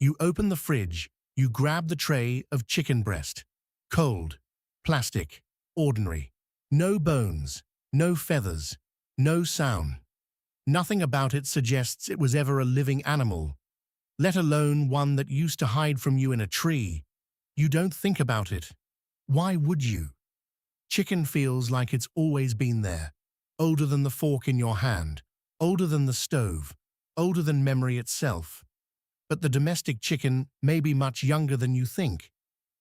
You open the fridge, you grab the tray of chicken breast. Cold, plastic, ordinary. No bones, no feathers, no sound. Nothing about it suggests it was ever a living animal, let alone one that used to hide from you in a tree. You don't think about it. Why would you? Chicken feels like it's always been there, older than the fork in your hand, older than the stove, older than memory itself. But the domestic chicken may be much younger than you think.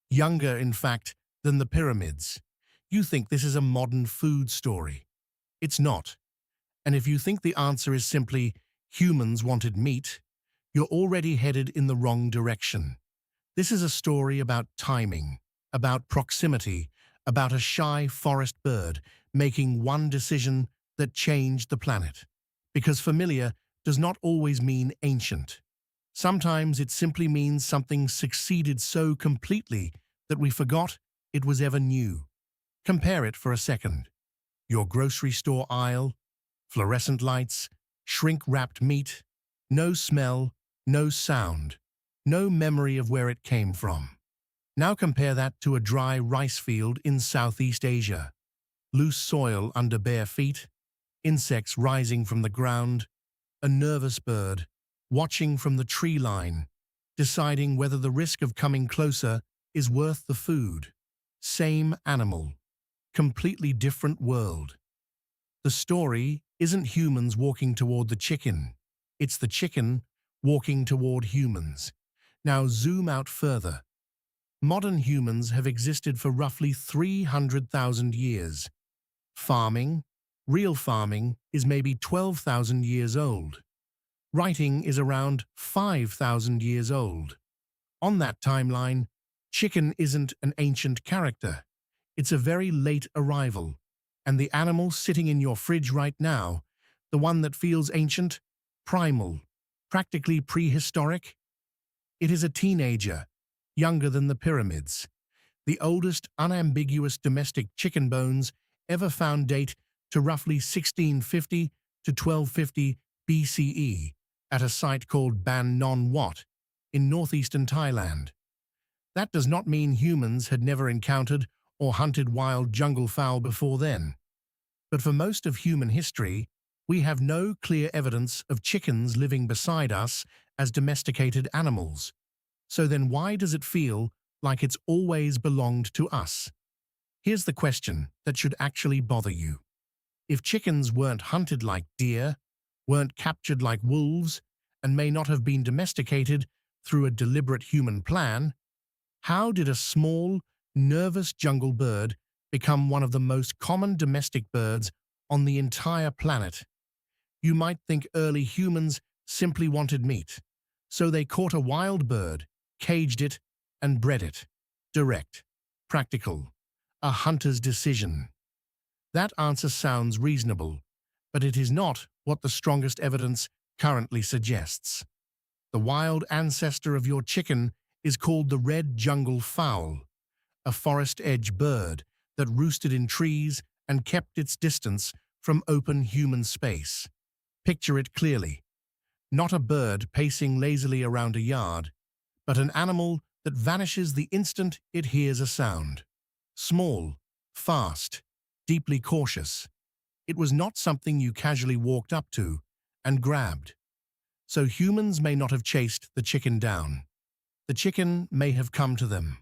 Younger, in fact, than the pyramids. You think this is a modern food story. It's not. And if you think the answer is simply humans wanted meat, you're already headed in the wrong direction. This is a story about timing, about proximity, about a shy forest bird making one decision that changed the planet. Because familiar does not always mean ancient. Sometimes it simply means something succeeded so completely that we forgot it was ever new. Compare it for a second. Your grocery store aisle, fluorescent lights, shrink-wrapped meat, no smell, no sound, no memory of where it came from. Now compare that to a dry rice field in Southeast Asia. Loose soil under bare feet, insects rising from the ground, a nervous bird, watching from the tree line, deciding whether the risk of coming closer is worth the food. Same animal, completely different world. The story isn't humans walking toward the chicken. It's the chicken walking toward humans. Now zoom out further. Modern humans have existed for roughly 300,000 years. Farming, real farming, is maybe 12,000 years old. Writing is around 5,000 years old. On that timeline, chicken isn't an ancient character. It's a very late arrival. And the animal sitting in your fridge right now, the one that feels ancient, primal, practically prehistoric, it is a teenager, younger than the pyramids. The oldest unambiguous domestic chicken bones ever found date to roughly 1650 to 1250 BCE at a site called Ban Non Wat in northeastern Thailand. That does not mean humans had never encountered or hunted wild junglefowl before then. But for most of human history, we have no clear evidence of chickens living beside us as domesticated animals. So then why does it feel like it's always belonged to us? Here's the question that should actually bother you. If chickens weren't hunted like deer, weren't captured like wolves, and may not have been domesticated through a deliberate human plan, how did a small, nervous jungle bird become one of the most common domestic birds on the entire planet? You might think early humans simply wanted meat, so they caught a wild bird, caged it, and bred it. Direct, practical, a hunter's decision. That answer sounds reasonable, but it is not what the strongest evidence currently suggests. The wild ancestor of your chicken is called the red jungle fowl, a forest-edge bird that roosted in trees and kept its distance from open human space. Picture it clearly. Not a bird pacing lazily around a yard, but an animal that vanishes the instant it hears a sound. Small, fast, deeply cautious. It was not something you casually walked up to and grabbed. So humans may not have chased the chicken down. The chicken may have come to them.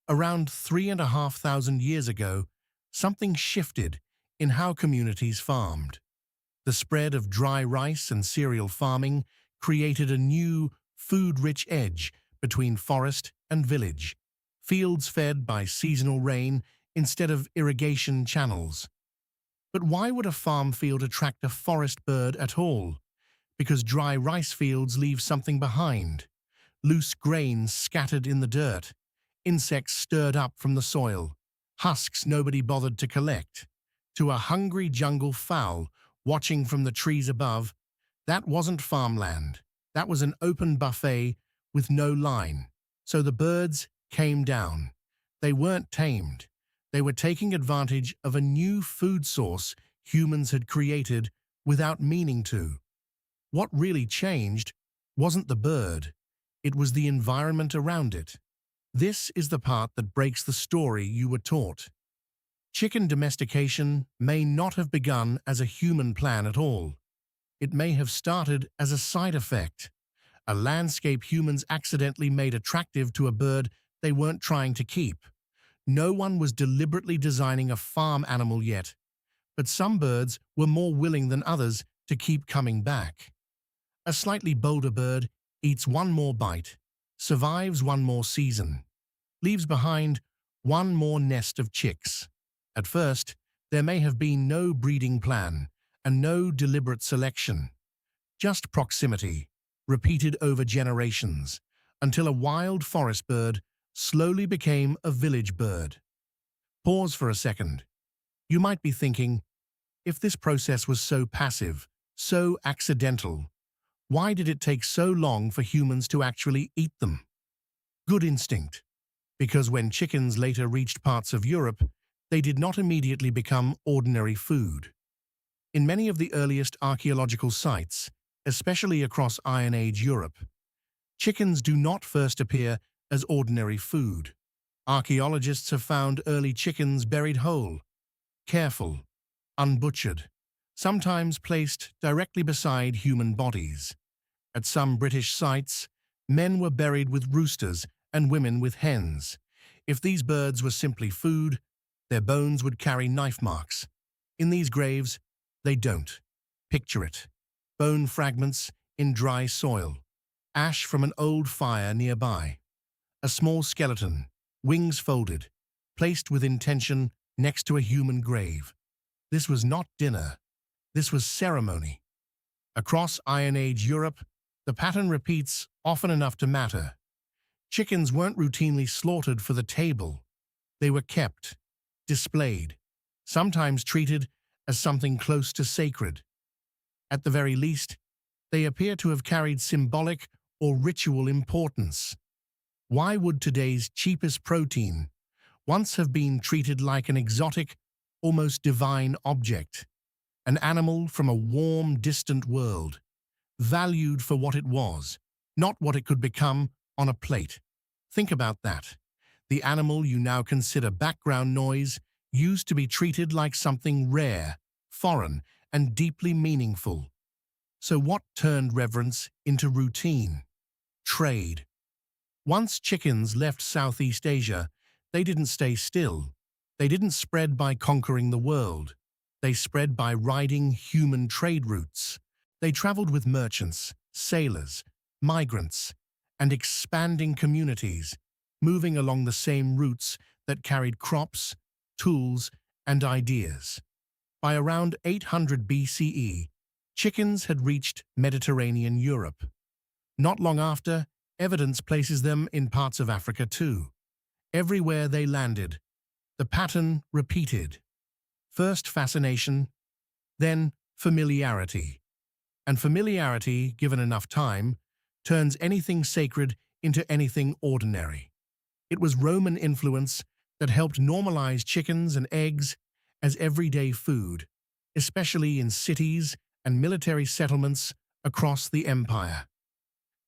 Around 3,500 years ago, something shifted in how communities farmed. The spread of dry rice and cereal farming created a new, food-rich edge between forest and village, fields fed by seasonal rain instead of irrigation channels. But why would a farm field attract a forest bird at all? Because dry rice fields leave something behind. Loose grains scattered in the dirt, insects stirred up from the soil, husks nobody bothered to collect. To a hungry jungle fowl watching from the trees above, that wasn't farmland. That was an open buffet with no line. So the birds came down. They weren't tamed. They were taking advantage of a new food source humans had created without meaning to. What really changed wasn't the bird. It was the environment around it. This is the part that breaks the story you were taught. Chicken domestication may not have begun as a human plan at all. It may have started as a side effect, a landscape humans accidentally made attractive to a bird they weren't trying to keep. No one was deliberately designing a farm animal yet, but some birds were more willing than others to keep coming back. A slightly bolder bird eats one more bite, survives one more season, leaves behind one more nest of chicks. At first, there may have been no breeding plan and no deliberate selection, just proximity, repeated over generations, until a wild forest bird slowly became a village bird. Pause for a second. You might be thinking, if this process was so passive, so accidental, why did it take so long for humans to actually eat them? Good instinct. Because when chickens later reached parts of Europe, they did not immediately become ordinary food. In many of the earliest archaeological sites, especially across Iron Age Europe, chickens do not first appear as ordinary food. Archaeologists have found early chickens buried whole, careful, unbutchered, sometimes placed directly beside human bodies. At some British sites, men were buried with roosters and women with hens. If these birds were simply food, their bones would carry knife marks. In these graves, they don't. Picture it. Bone fragments in dry soil, ash from an old fire nearby, a small skeleton, wings folded, placed with intention next to a human grave. This was not dinner. This was ceremony. Across Iron Age Europe, the pattern repeats often enough to matter. Chickens weren't routinely slaughtered for the table. They were kept, displayed, sometimes treated as something close to sacred. At the very least, they appear to have carried symbolic or ritual importance. Why would today's cheapest protein once have been treated like an exotic, almost divine object, an animal from a warm, distant world, valued for what it was, not what it could become on a plate? Think about that. The animal you now consider background noise used to be treated like something rare, foreign, and deeply meaningful. So what turned reverence into routine? Trade. Once chickens left Southeast Asia, they didn't stay still. They didn't spread by conquering the world. They spread by riding human trade routes. They traveled with merchants, sailors, migrants, and expanding communities, moving along the same routes that carried crops, tools, and ideas. By around 800 BCE, chickens had reached Mediterranean Europe. Not long after, evidence places them in parts of Africa too. Everywhere they landed, the pattern repeated. First fascination, then familiarity. And familiarity, given enough time, turns anything sacred into anything ordinary. It was Roman influence that helped normalize chickens and eggs as everyday food, especially in cities and military settlements across the empire.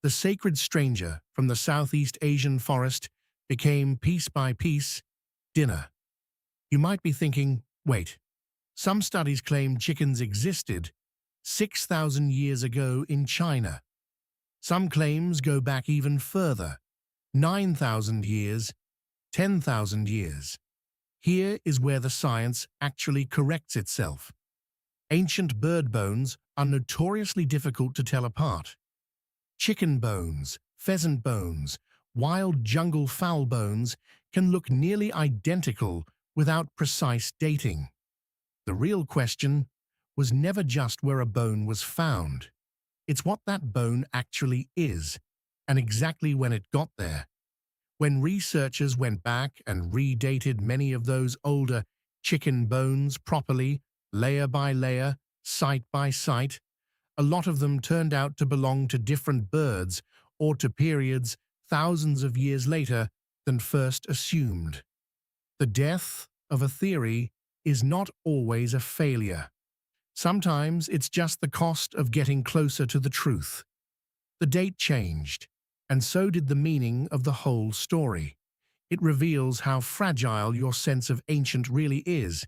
The sacred stranger from the Southeast Asian forest became, piece by piece, dinner. You might be thinking, wait, some studies claim chickens existed 6,000 years ago in China. Some claims go back even further, 9,000 years, 10,000 years. Here is where the science actually corrects itself. Ancient bird bones are notoriously difficult to tell apart. Chicken bones, pheasant bones, wild jungle fowl bones can look nearly identical without precise dating. The real question was never just where a bone was found. It's what that bone actually is, and exactly when it got there. When researchers went back and redated many of those older chicken bones properly, layer by layer, site by site, a lot of them turned out to belong to different birds or to periods thousands of years later than first assumed. The death of a theory is not always a failure. Sometimes it's just the cost of getting closer to the truth. The date changed. And so did the meaning of the whole story. It reveals how fragile your sense of ancient really is.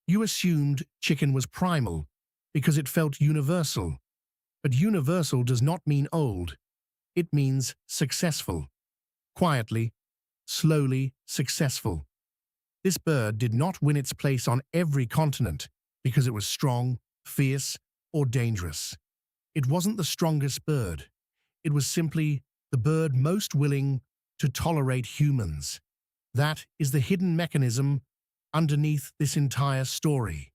You assumed chicken was primal because it felt universal. But universal does not mean old. It means successful. Quietly, slowly successful. This bird did not win its place on every continent because it was strong, fierce, or dangerous. It wasn't the strongest bird. It was simply the bird most willing to tolerate humans. That is the hidden mechanism underneath this entire story.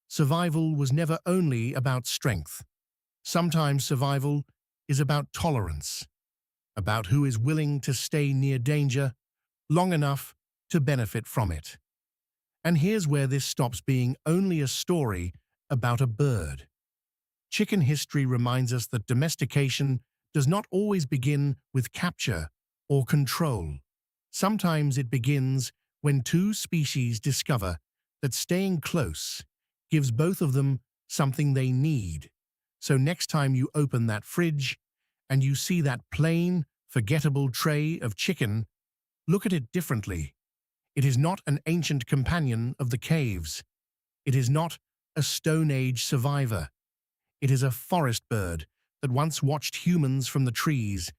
Survival was never only about strength. Sometimes survival is about tolerance, about who is willing to stay near danger long enough to benefit from it. And here's where this stops being only a story about a bird. Chicken history reminds us that domestication does not always begin with capture or control. Sometimes it begins when two species discover that staying close gives both of them something they need. So next time you open that fridge and you see that plain, forgettable tray of chicken, look at it differently. It is not an ancient companion of the caves. It is not a Stone Age survivor. It is a forest bird that once watched humans from the trees,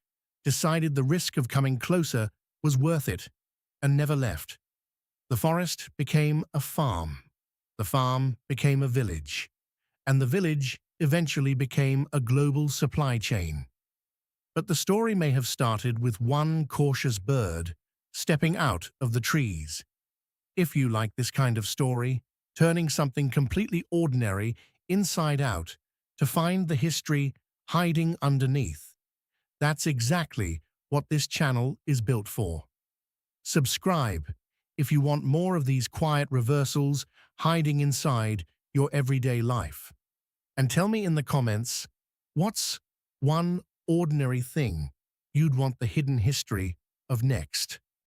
decided the risk of coming closer was worth it, and never left. The forest became a farm. The farm became a village. And the village eventually became a global supply chain. But the story may have started with one cautious bird stepping out of the trees. If you like this kind of story, turning something completely ordinary inside out to find the history hiding underneath, that's exactly what this channel is built for. Subscribe if you want more of these quiet reversals hiding inside your everyday life. And tell me in the comments, what's one ordinary thing you'd want the hidden history of next?